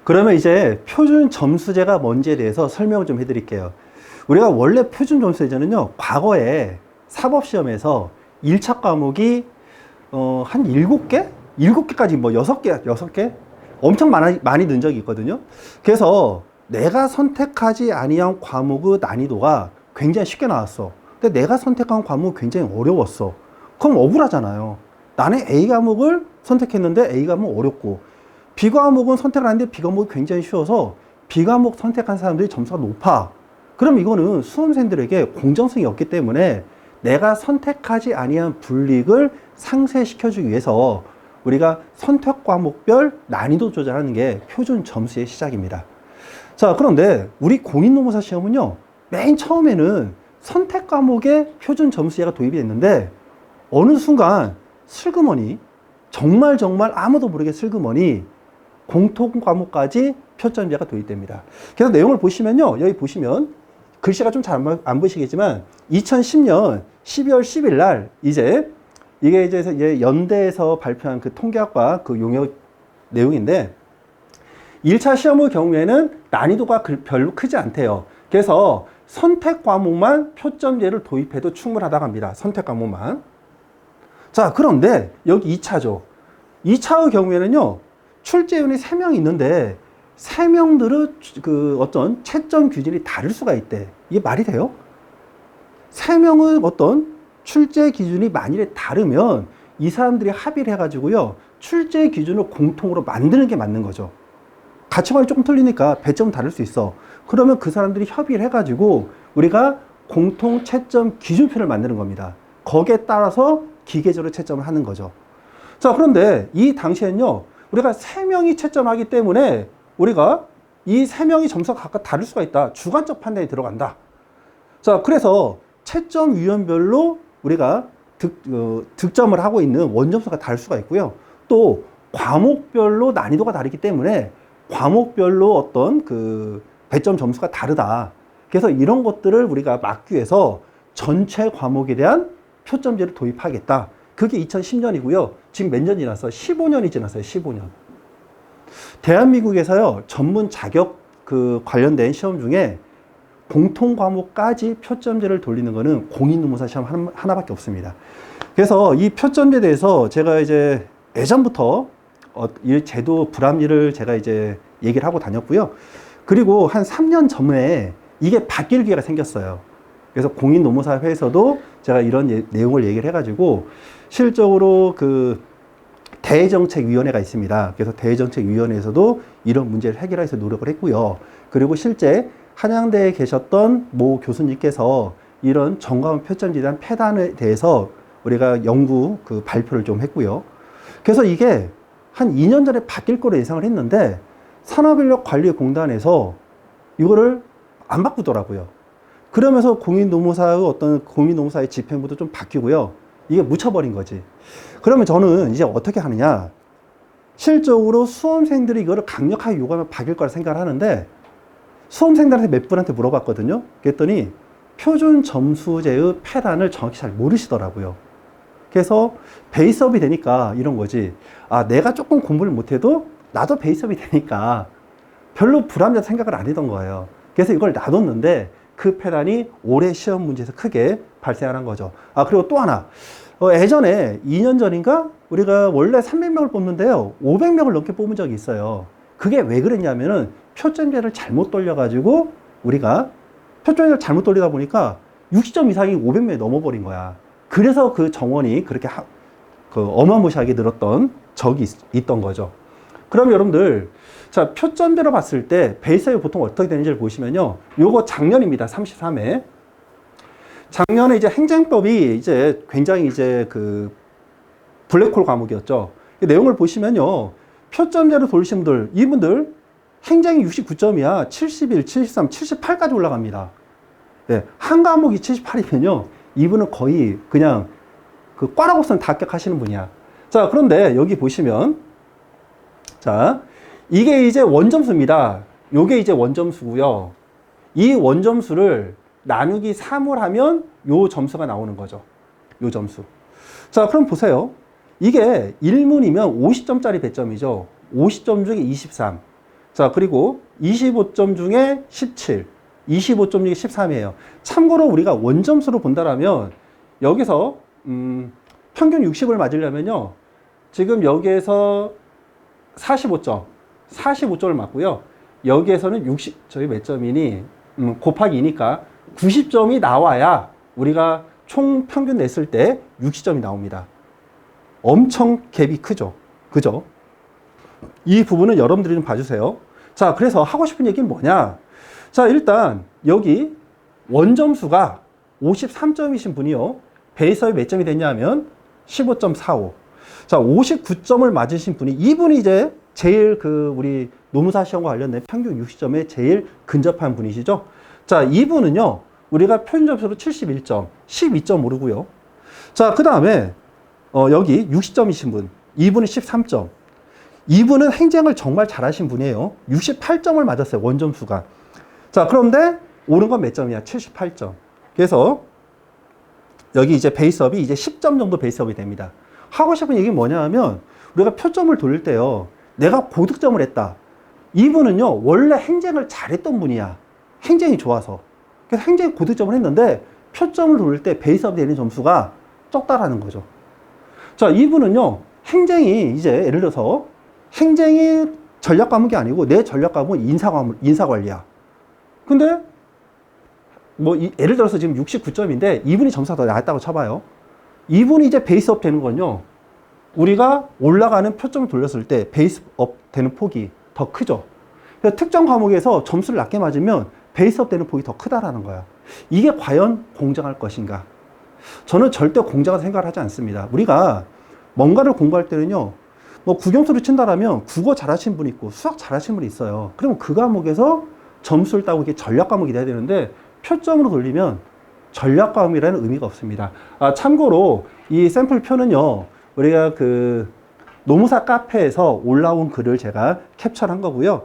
그러면 이제 표준 점수제가 뭔지에 대해서 설명을 좀 해드릴게요. 우리가 원래 표준 점수제는요, 과거에 사법시험에서 1차 과목이 한 7개? 7개까지 뭐 6개? 엄청 많이 는 적이 있거든요. 그래서 내가 선택하지 아니한 과목의 난이도가 굉장히 쉽게 나왔어. 근데 내가 선택한 과목이 굉장히 어려웠어. 그럼 억울하잖아요. 나는 A 과목을 선택했는데 A 과목은 어렵고, B 과목은 선택을 하는데 B 과목이 굉장히 쉬워서 B 과목 선택한 사람들이 점수가 높아. 그럼 이거는 수험생들에게 공정성이 없기 때문에 내가 선택하지 아니한 불이익을 상쇄시켜주기 위해서 우리가 선택 과목별 난이도 조절하는 게 표준 점수의 시작입니다. 자, 그런데 우리 공인노무사 시험은요, 맨 처음에는 선택 과목에 표준 점수제가 도입이 됐는데 어느 순간 슬그머니, 정말 아무도 모르게 슬그머니 공통 과목까지 표점제가 도입됩니다. 그래서 내용을 보시면요, 여기 보시면 글씨가 좀 잘 안 보이시겠지만 2010년 12월 10일 날 이게 이제 연대에서 발표한 그 통계학과 그 용역 내용인데 1차 시험의 경우에는 난이도가 별로 크지 않대요. 그래서 선택 과목만 표점제를 도입해도 충분하다고 합니다. 선택 과목만. 자, 그런데 여기 2차죠. 2차의 경우에는요, 출제위원이 3명 있는데 3명들의 그 어떤 채점 기준이 다를 수가 있대. 이게 말이 돼요? 3명의 어떤 출제 기준이 만일에 다르면 이 사람들이 합의를 해가지고요, 출제 기준을 공통으로 만드는 게 맞는 거죠. 가치관이 조금 틀리니까 배점은 다를 수 있어. 그러면 그 사람들이 협의를 해가지고 우리가 공통 채점 기준표를 만드는 겁니다. 거기에 따라서 기계적으로 채점을 하는 거죠. 자, 그런데 이 당시에는요, 우리가 3명이 채점하기 때문에 우리가 이 3명이 점수가 각각 다를 수가 있다. 주관적 판단이 들어간다. 자, 그래서 채점위원별로 우리가 득점을 하고 있는 원점수가 다를 수가 있고요. 또 과목별로 난이도가 다르기 때문에 과목별로 어떤 그 배점 점수가 다르다. 그래서 이런 것들을 우리가 막기 위해서 전체 과목에 대한 표점제를 도입하겠다. 그게 2010년이고요. 지금 몇 년 지났어요? 15년이 지났어요. 15년. 대한민국에서요, 전문 자격 그 관련된 시험 중에 공통 과목까지 표점제를 돌리는 거는 공인노무사 시험 하나밖에 없습니다. 그래서 이 표점제에 대해서 제가 이제 예전부터 이 제도 불합리를 제가 이제 얘기를 하고 다녔고요. 그리고 한 3년 전에 이게 바뀔 기회가 생겼어요. 그래서 공인노무사회에서도 제가 이런 내용을 얘기를 해가지고 실적으로 그 대정책위원회가 있습니다. 그래서 대정책위원회에서도 이런 문제를 해결하기 위해서 노력을 했고요. 그리고 실제 한양대에 계셨던 모 교수님께서 이런 정과원 표점제에 대한 폐단에 대해서 우리가 연구 그 발표를 좀 했고요. 그래서 이게 한 2년 전에 바뀔 거로 예상을 했는데 산업인력관리공단에서 이거를 안 바꾸더라고요. 그러면서 공인노무사의 집행부도 좀 바뀌고요. 이게 묻혀버린 거지. 그러면 저는 이제 어떻게 하느냐. 실적으로 수험생들이 이거를 강력하게 요구하면 바뀔 거라 생각을 하는데 수험생들한테 몇 분한테 물어봤거든요. 그랬더니 표준 점수제의 폐단을 정확히 잘 모르시더라고요. 그래서 베이스업이 되니까 이런 거지. 아, 내가 조금 공부를 못해도 나도 베이스업이 되니까 별로 불합리하다 생각을 안 했던 거예요. 그래서 이걸 놔뒀는데 그 폐단이 올해 시험 문제에서 크게 발생하는 거죠. 아, 그리고 또 하나. 예전에 2년 전인가 우리가 원래 300명을 뽑는데요, 500명을 넘게 뽑은 적이 있어요. 그게 왜 그랬냐면은 표점제를 잘못 돌려가지고 우리가 표점제를 잘못 돌리다 보니까 60점 이상이 500명이 넘어버린 거야. 그래서 그 정원이 그렇게 어마무시하게 늘었던 적이 있던 거죠. 그럼 여러분들, 자, 표점제로 봤을 때 베이스업이 보통 어떻게 되는지를 보시면요, 요거 작년입니다. 33회. 작년에 이제 행정법이 이제 굉장히 이제 그 블랙홀 과목이었죠. 내용을 보시면요, 표점제로 돌리신 분들, 이분들 행정이 69점이야. 71, 73, 78까지 올라갑니다. 네, 한 과목이 78이면요, 이분은 거의 그냥 그 꽈라고 쓴 다 합격하시는 분이야. 자, 그런데 여기 보시면, 자, 이게 이제 원점수입니다. 요게 이제 원점수고요. 이 원점수를 나누기 3을 하면 요 점수가 나오는 거죠. 요 점수. 자, 그럼 보세요. 이게 1문이면 50점짜리 배점이죠. 50점 중에 23. 자, 그리고 25점 중에 17, 25점 중에 13이에요. 참고로 우리가 원점수로 본다라면 여기서 평균 60을 맞으려면요. 지금 여기에서 45점을 맞고요. 여기에서는 60, 저희 몇 점이니? 곱하기 2니까 90점이 나와야 우리가 총 평균 냈을 때 60점이 나옵니다. 엄청 갭이 크죠. 그죠? 이 부분은 여러분들이 좀 봐주세요. 자, 그래서 하고 싶은 얘기는 뭐냐? 자, 일단 여기 원점수가 53점이신 분이요. 베이스업이 몇 점이 됐냐면 15.45. 자, 59점을 맞으신 분이, 이분이 이제 제일 우리 노무사 시험과 관련된 평균 60점에 제일 근접한 분이시죠. 자, 이분은요, 우리가 표준 점수로 71점, 12점 오르고요. 자, 그 다음에, 여기 60점이신 분, 이분은 13점. 이분은 행정을 정말 잘하신 분이에요. 68점을 맞았어요, 원점수가. 자, 그런데 오른 건 몇 점이야? 78점. 그래서 여기 이제 베이스업이 이제 10점 정도 베이스업이 됩니다. 하고 싶은 얘기는 뭐냐 하면, 우리가 표점을 돌릴 때요, 내가 고득점을 했다. 이분은요, 원래 행정을 잘했던 분이야. 행정이 좋아서. 그래서 행정이 고득점을 했는데, 표점을 돌릴 때 베이스업이 되는 점수가 적다라는 거죠. 자, 이분은요, 행정이 이제 예를 들어서, 행정이 전략 과목이 아니고, 내 전략 과목은 인사관리야. 근데, 예를 들어서 지금 69점인데, 이분이 점수가 더 나았다고 쳐봐요. 이분이 이제 베이스업 되는 건요, 우리가 올라가는 표점을 돌렸을 때 베이스업 되는 폭이 더 크죠. 그래서 특정 과목에서 점수를 낮게 맞으면 베이스업 되는 폭이 더 크다라는 거야. 이게 과연 공정할 것인가? 저는 절대 공정하다 생각을 하지 않습니다. 우리가 뭔가를 공부할 때는요, 국영수로 친다라면 국어 잘하신 분이 있고 수학 잘하신 분이 있어요. 그러면 그 과목에서 점수를 따고 이게 전략 과목이 돼야 되는데, 표점으로 돌리면 전략 과목이라는 의미가 없습니다. 참고로 이 샘플표는요, 우리가 노무사 카페에서 올라온 글을 제가 캡처한 거고요.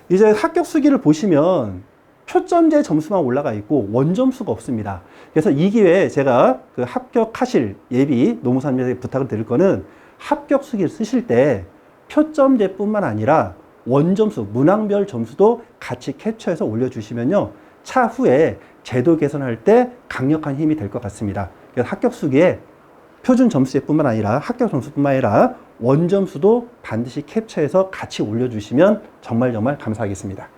이제 합격 수기를 보시면 표점제 점수만 올라가 있고 원점수가 없습니다. 그래서 이 기회에 제가 합격하실 예비 노무사님에게 부탁을 드릴 거는, 합격 수기를 쓰실 때 표점제뿐만 아니라 원점수, 문항별 점수도 같이 캡처해서 올려주시면요, 차후에 제도 개선할 때 강력한 힘이 될 것 같습니다. 그래서 합격 수기에 표준 점수뿐만 아니라 합격 점수뿐만 아니라 원점수도 반드시 캡처해서 같이 올려주시면 정말 감사하겠습니다.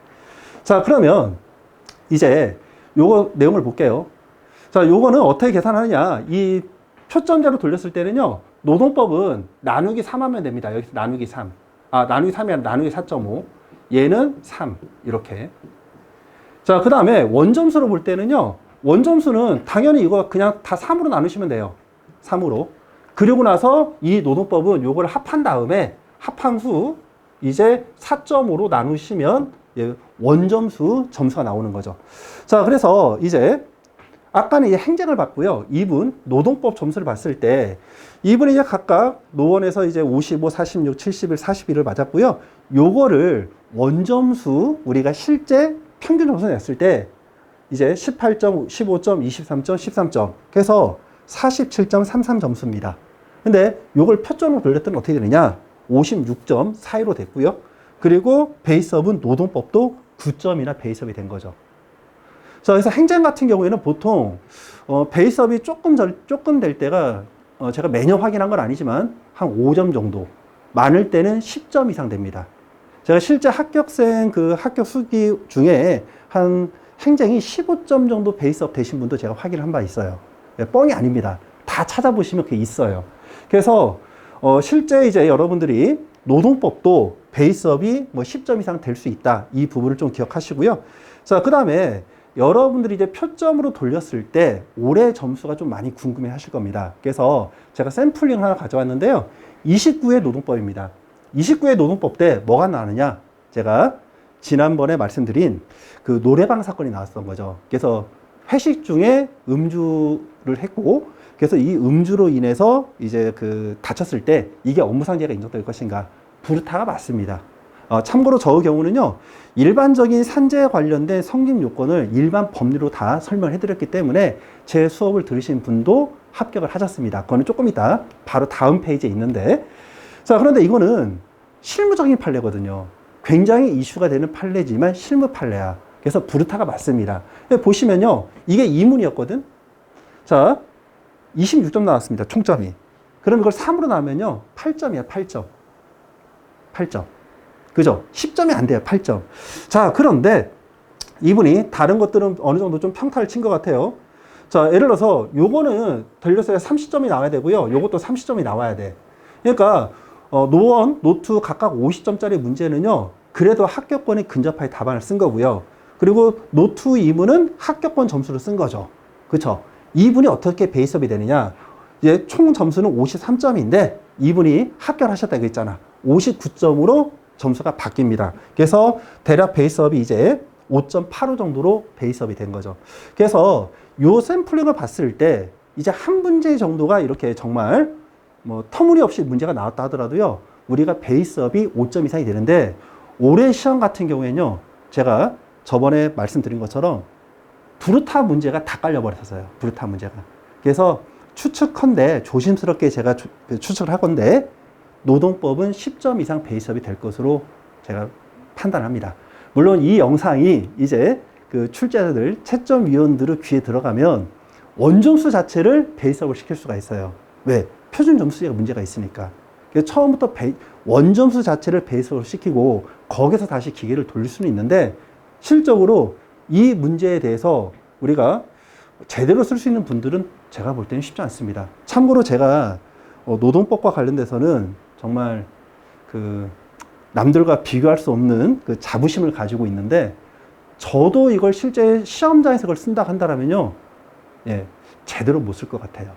자, 그러면 이제 요거 내용을 볼게요. 자, 요거는 어떻게 계산하느냐? 이 표점제로 돌렸을 때는요, 노동법은 나누기 3 하면 됩니다. 여기서 나누기 3. 나누기 3이 아니라 나누기 4.5. 얘는 3. 이렇게. 자, 그 다음에 원점수로 볼 때는요, 원점수는 당연히 이거 그냥 다 3으로 나누시면 돼요. 3으로. 그리고 나서 이 노동법은 요걸 합한 다음에, 합한 후 이제 4.5로 나누시면 원점수 점수가 나오는 거죠. 자, 그래서 이제 아까는 이제 행정을 봤고요. 이분 노동법 점수를 봤을 때 이분이 이제 각각 노원에서 이제 55, 46, 71, 41을 맞았고요. 요거를 원점수 우리가 실제 평균 점수 냈을 때 이제 18점, 15점, 23점, 13점. 그래서 47.33 점수입니다. 근데 요걸 표점으로 돌렸더니 어떻게 되느냐? 56점 사이로 됐고요. 그리고 베이스업은 노동법도 9점이나 베이스업이 된 거죠. 자, 그래서 행정 같은 경우에는 보통 베이스업이 조금 될 때가 제가 매년 확인한 건 아니지만 한 5점 정도, 많을 때는 10점 이상 됩니다. 제가 실제 합격생 합격 수기 중에 한 행정이 15점 정도 베이스업 되신 분도 제가 확인을 한 바 있어요. 뻥이 아닙니다. 다 찾아보시면 그게 있어요. 그래서 실제 이제 여러분들이 노동법도 베이스업이 10점 이상 될 수 있다. 이 부분을 좀 기억하시고요. 자, 그 다음에 여러분들이 이제 표점으로 돌렸을 때 올해 점수가 좀 많이 궁금해 하실 겁니다. 그래서 제가 샘플링 하나 가져왔는데요. 29회 노동법입니다. 29회 노동법 때 뭐가 나느냐? 제가 지난번에 말씀드린 노래방 사건이 나왔던 거죠. 그래서 회식 중에 음주를 했고, 그래서 이 음주로 인해서 이제 다쳤을 때 이게 업무상재가 인정될 것인가? 부르타가 맞습니다. 참고로 저 경우는요, 일반적인 산재 관련된 성립 요건을 일반 법리로 다 설명을 해드렸기 때문에 제 수업을 들으신 분도 합격을 하셨습니다. 그거는 조금 이따 바로 다음 페이지에 있는데, 자, 그런데 이거는 실무적인 판례거든요. 굉장히 이슈가 되는 판례지만 실무 판례야. 그래서 부르타가 맞습니다. 보시면요. 이게 2문이었거든. 자, 26점 나왔습니다. 총점이. 그럼 이걸 3으로 나누면요. 8점이야, 8점. 8점. 그죠? 10점이 안 돼요, 8점. 자, 그런데 이분이 다른 것들은 어느 정도 좀 평타를 친 것 같아요. 자, 예를 들어서 요거는 덜렸어야 30점이 나와야 되고요. 요것도 30점이 나와야 돼. 그러니까 노1, 노2 각각 50점짜리 문제는요. 그래도 합격권에 근접하게 답안을 쓴 거고요. 그리고 노2 2문은 합격권 점수를 쓴 거죠. 그렇죠? 이분이 어떻게 베이스업이 되느냐? 이제 총 점수는 53점인데 이분이 합격을 하셨다고 했잖아. 59점으로 점수가 바뀝니다. 그래서 대략 베이스업이 이제 5.85 정도로 베이스업이 된 거죠. 그래서 요 샘플링을 봤을 때 이제 한 문제 정도가 이렇게 정말 뭐 터무니없이 문제가 나왔다 하더라도요. 우리가 베이스업이 5점 이상이 되는데 올해 시험 같은 경우에는요. 제가 저번에 말씀드린 것처럼 부르타 문제가 다 깔려버렸어요. 부르타 문제가. 그래서 추측컨대 조심스럽게 제가 추측을 하건데 노동법은 10점 이상 베이스업이 될 것으로 제가 판단합니다. 물론 이 영상이 이제 그 출제자들, 채점위원들의 귀에 들어가면 원점수 자체를 베이스업을 시킬 수가 있어요. 왜? 표준 점수가 문제가 있으니까. 그래서 처음부터 원점수 자체를 베이스업을 시키고 거기서 다시 기계를 돌릴 수는 있는데 실적으로 이 문제에 대해서 우리가 제대로 쓸 수 있는 분들은 제가 볼 때는 쉽지 않습니다. 참고로 제가 노동법과 관련돼서는 정말 그 남들과 비교할 수 없는 그 자부심을 가지고 있는데 저도 이걸 실제 시험장에서 그걸 쓴다 한다면요, 예, 제대로 못 쓸 것 같아요.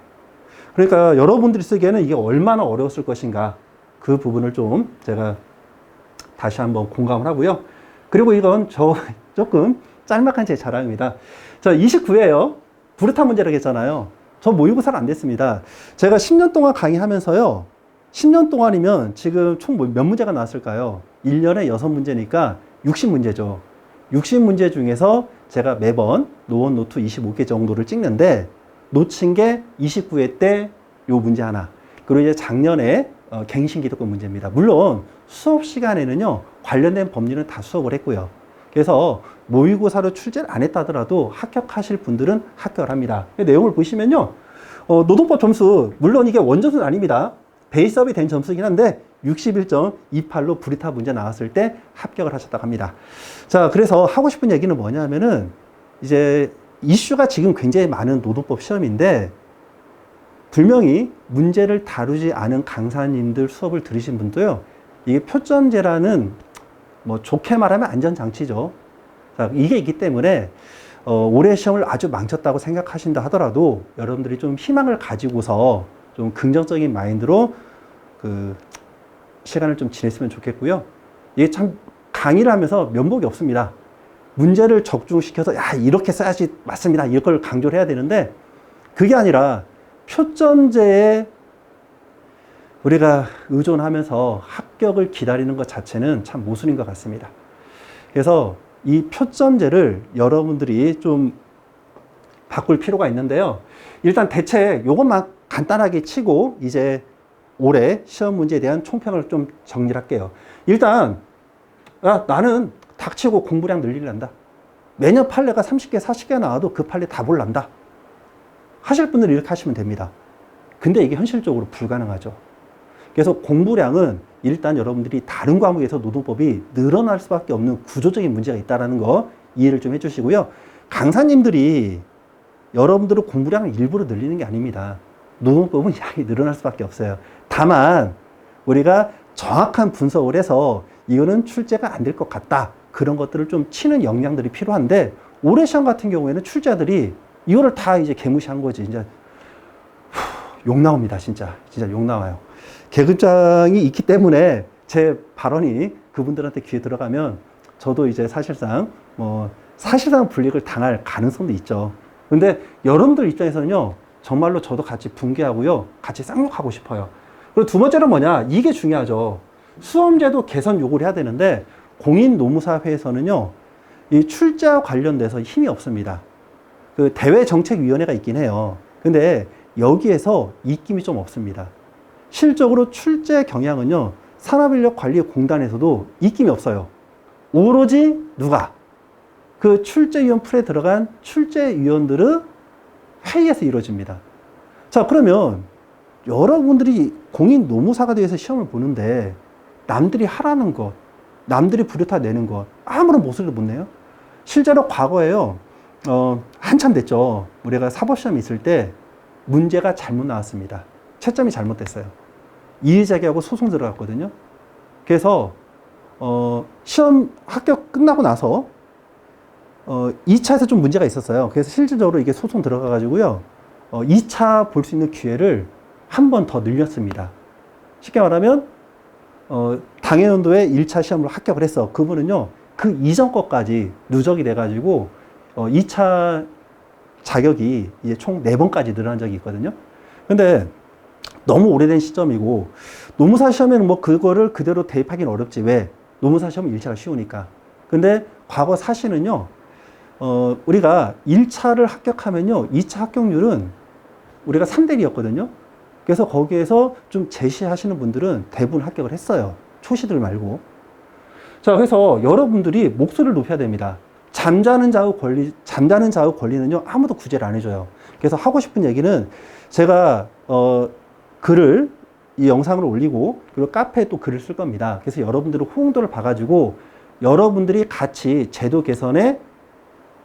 그러니까 여러분들이 쓰기에는 이게 얼마나 어려웠을 것인가 그 부분을 좀 제가 다시 한번 공감을 하고요. 그리고 이건 저 조금 짤막한 제 자랑입니다. 자, 29회예요. 부르타 문제라고 했잖아요. 저 모의고사를 안 됐습니다. 제가 10년 동안 강의하면서요. 10년 동안이면 지금 총 몇 문제가 나왔을까요? 1년에 6문제니까 60문제죠. 60문제 중에서 제가 매번 노1, 노2 25개 정도를 찍는데 놓친 게 29회 때 요 문제 하나. 그리고 이제 작년에 갱신기득권 문제입니다. 물론 수업 시간에는요. 관련된 법률은 다 수업을 했고요. 그래서 모의고사로 출제를 안 했다 하더라도 합격하실 분들은 합격을 합니다. 내용을 보시면요. 노동법 점수, 물론 이게 원점수는 아닙니다. 베이스업이 된 점수이긴 한데 61.28로 부르타 문제 나왔을 때 합격을 하셨다고 합니다. 자, 그래서 하고 싶은 얘기는 뭐냐면은 이제 이슈가 지금 굉장히 많은 노동법 시험인데 분명히 문제를 다루지 않은 강사님들 수업을 들으신 분도요. 이게 표점제라는 뭐 좋게 말하면 안전장치죠. 자, 이게 있기 때문에 올해 시험을 아주 망쳤다고 생각하신다 하더라도 여러분들이 좀 희망을 가지고서 좀 긍정적인 마인드로 그 시간을 좀 지냈으면 좋겠고요. 이게 참 강의를 하면서 면목이 없습니다. 문제를 적중시켜서 야 이렇게 써야지 맞습니다. 이걸 강조를 해야 되는데 그게 아니라 표점제에 우리가 의존하면서 합격을 기다리는 것 자체는 참 모순인 것 같습니다. 그래서 이 표점제를 여러분들이 좀 바꿀 필요가 있는데요. 일단 대체 이것만 간단하게 치고 이제 올해 시험 문제에 대한 총평을 좀 정리를 할게요. 일단 나는 닥치고 공부량 늘리란다. 매년 판례가 30개, 40개 나와도 그 판례 다 볼란다. 하실 분들은 이렇게 하시면 됩니다. 근데 이게 현실적으로 불가능하죠. 그래서 공부량은 일단 여러분들이 다른 과목에서 노동법이 늘어날 수밖에 없는 구조적인 문제가 있다는 거 이해를 좀 해주시고요. 강사님들이 여러분들의 공부량을 일부러 늘리는 게 아닙니다. 노동법은 양이 늘어날 수밖에 없어요. 다만 우리가 정확한 분석을 해서 이거는 출제가 안 될 것 같다. 그런 것들을 좀 치는 역량들이 필요한데 올해 시험 같은 경우에는 출제자들이 이거를 다 이제 개무시한 거지. 이제 욕 나옵니다. 진짜 욕 나와요. 계급장이 있기 때문에 제 발언이 그분들한테 귀에 들어가면 저도 이제 사실상 불이익을 당할 가능성도 있죠. 근데 여러분들 입장에서는요, 정말로 저도 같이 붕괴하고요, 같이 쌍욕하고 싶어요. 그리고 두 번째는 뭐냐, 이게 중요하죠. 수험제도 개선 요구를 해야 되는데 공인노무사회에서는요, 이 출제와 관련돼서 힘이 없습니다. 그 대외정책위원회가 있긴 해요. 근데 여기에서 입김이 좀 없습니다. 실적으로 출제 경향은요, 산업인력관리공단에서도 입김이 없어요. 오로지 누가? 그 출제위원 풀에 들어간 출제위원들의 회의에서 이루어집니다. 자, 그러면 여러분들이 공인 노무사가 돼서 시험을 보는데 남들이 하라는 것, 남들이 부르타 내는 것 아무런 모습을 못 내요. 실제로 과거에요. 한참 됐죠. 우리가 사법시험 있을 때 문제가 잘못 나왔습니다. 채점이 잘못됐어요. 이의제기하고 소송 들어갔거든요. 그래서 시험 합격 끝나고 나서 2차에서 좀 문제가 있었어요. 그래서 실질적으로 이게 소송 들어가가지고요. 2차 볼 수 있는 기회를 한 번 더 늘렸습니다. 쉽게 말하면 당해연도에 1차 시험을 합격을 했어. 그분은요. 그 이전 것까지 누적이 돼가지고 2차 자격이 이제 총 4번까지 늘어난 적이 있거든요. 근데 너무 오래된 시점이고 노무사 시험에는 뭐 그거를 그대로 대입하기는 어렵지. 왜? 노무사 시험은 1차가 쉬우니까. 근데 과거 사실은요. 우리가 1차를 합격하면요. 2차 합격률은 우리가 3대 1이었거든요. 그래서 거기에서 좀 제시하시는 분들은 대부분 합격을 했어요. 초시들 말고. 자, 그래서 여러분들이 목소리를 높여야 됩니다. 잠자는 자의 권리는요, 아무도 구제를 안 해줘요. 그래서 하고 싶은 얘기는 제가, 이 영상을 올리고, 그리고 카페에 또 글을 쓸 겁니다. 그래서 여러분들의 호응도를 봐가지고, 여러분들이 같이 제도 개선에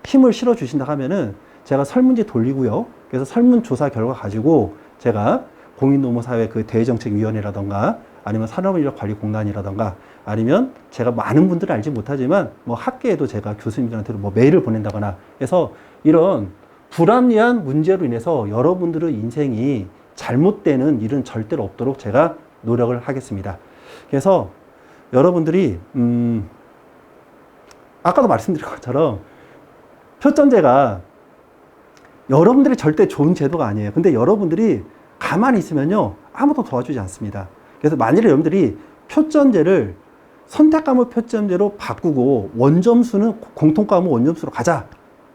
힘을 실어 주신다 하면은, 제가 설문지 돌리고요. 그래서 설문조사 결과 가지고, 제가 공인노무사회 그 대외정책위원회라던가, 아니면 산업인력관리공단이라던가, 아니면 제가 많은 분들은 알지 못하지만 뭐 학계에도 제가 교수님들한테 뭐 메일을 보낸다거나 해서 이런 불합리한 문제로 인해서 여러분들의 인생이 잘못되는 일은 절대로 없도록 제가 노력을 하겠습니다. 그래서 여러분들이 아까도 말씀드린 것처럼 표점제가 여러분들이 절대 좋은 제도가 아니에요. 근데 여러분들이 가만히 있으면요 아무도 도와주지 않습니다. 그래서 만일에 여러분들이 표점제를 선택 과목 표점제로 바꾸고 원점수는 공통 과목 원점수로 가자.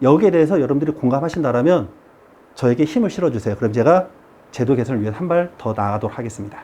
여기에 대해서 여러분들이 공감하신다면 저에게 힘을 실어주세요. 그럼 제가 제도 개선을 위해 한 발 더 나아가도록 하겠습니다.